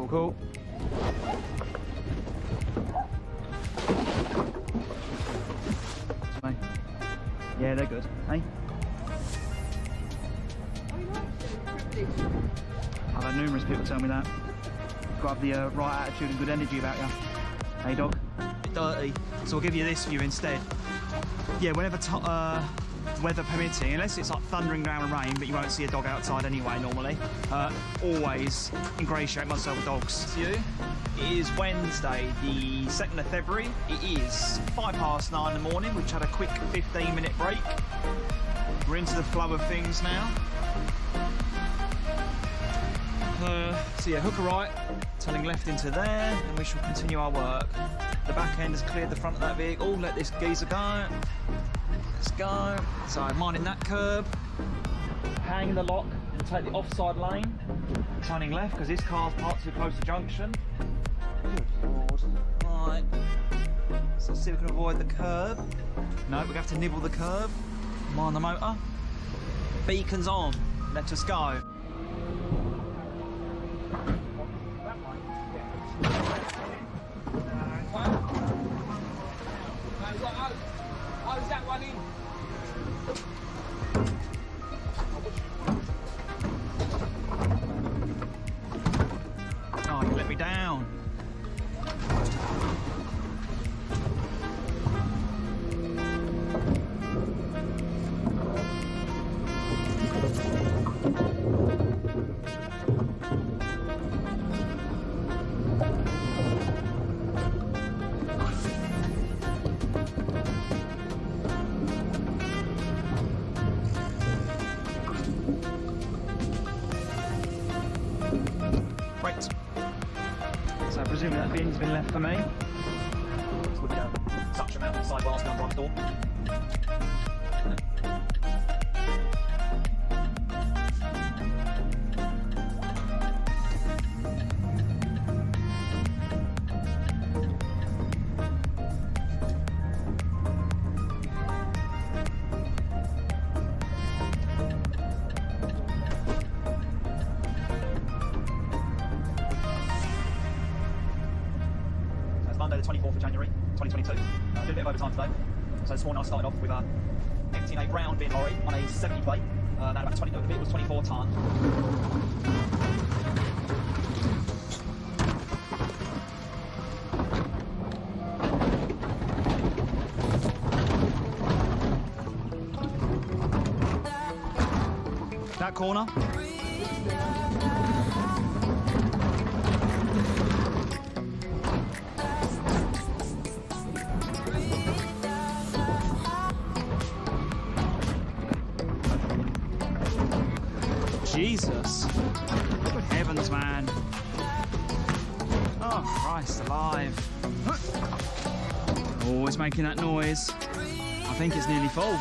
Cool. Yeah, they're good. Hey? I've had numerous people tell me that. You've got to have the right attitude and good energy about you. Hey, dog? Bit dirty. So I'll give you this view instead. Yeah, whenever weather permitting, unless it's like thundering down and rain, but you won't see a dog outside anyway normally, always ingratiate myself with dogs. To you, it is Wednesday, the 2nd of February. It is 9:05 in the morning. We've had a quick 15-minute break. We're into the flow of things now. So yeah, hook a right, turning left into there, and we shall continue our work. The back end has cleared the front of that vehicle. Let this geezer go. Let's go. So minding that curb, hang the lock and take the offside lane, turning left because this car's parked too close to junction. Good Lord. Right. So let's see if we can avoid the curb. No, we have to nibble the curb. Mind the motor. Beacons on. Let us go. How's that one in? Oh, you let me down. Right. So I presume that bin's been left for me. This would be a suction mount on the sidebars down front door. Monday the 24th of January 2022. Did a bit of overtime today. So this morning I started off with emptying a brown bin lorry on a 70 plate. Now about 20, the vehicle was 24 tonne. That corner. Jesus. Good heavens, man. Oh, Christ alive. Always making that noise. I think it's nearly full.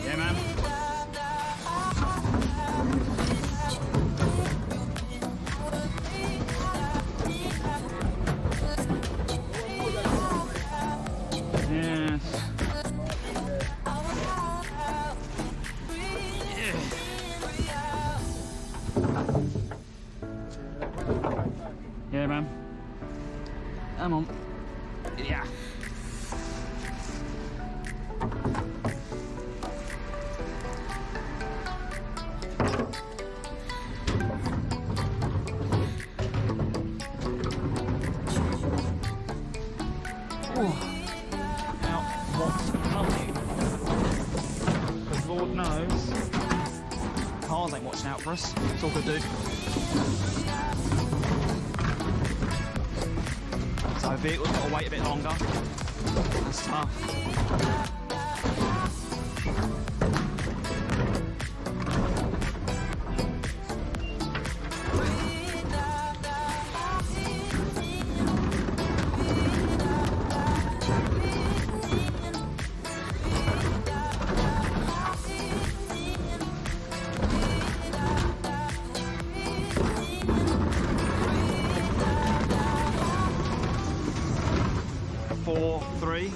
Yeah, man. Yeah, man. Come on. Yeah. Now, what's coming? Because Lord knows, cars ain't watching out for us. It's all good, dude. So vehicle's got to wait a bit longer. That's tough. 3.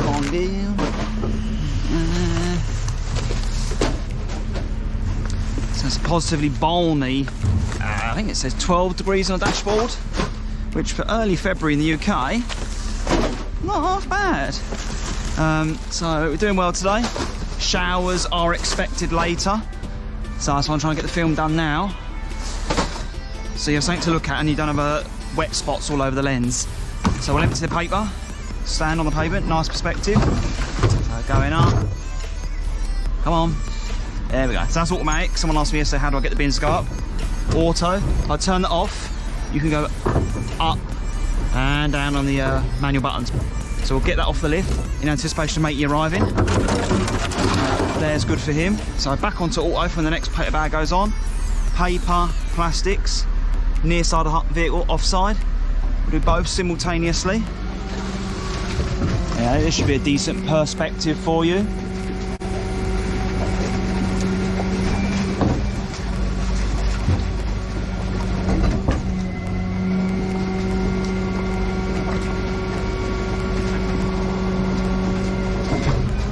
On down. So it's positively balmy. I think it says 12 degrees on the dashboard, which for early February in the UK, not half bad. So we're doing well today. Showers are expected later, so that's why I'm trying to get the film done now. So you have something to look at and you don't have wet spots all over the lens. So we'll empty the paper, stand on the pavement, nice perspective. So going up. Come on. There we go. So that's automatic. Someone asked me yesterday, how do I get the bins to go up? Auto. If I turn that off, you can go up and down on the manual buttons. So we'll get that off the lift in anticipation of mate arriving. There's good for him. So back onto auto for when the next paper bag goes on. Paper, plastics, near side of the vehicle, offside. We'll do both simultaneously. Yeah, this should be a decent perspective for you.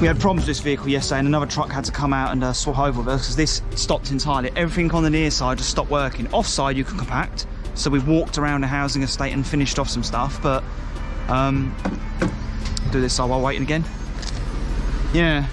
We had problems with this vehicle yesterday and another truck had to come out and swap over with us because this stopped entirely. Everything on the near side just stopped working. Offside you can compact, so we've walked around the housing estate and finished off some stuff, but do this side while waiting again. Yeah,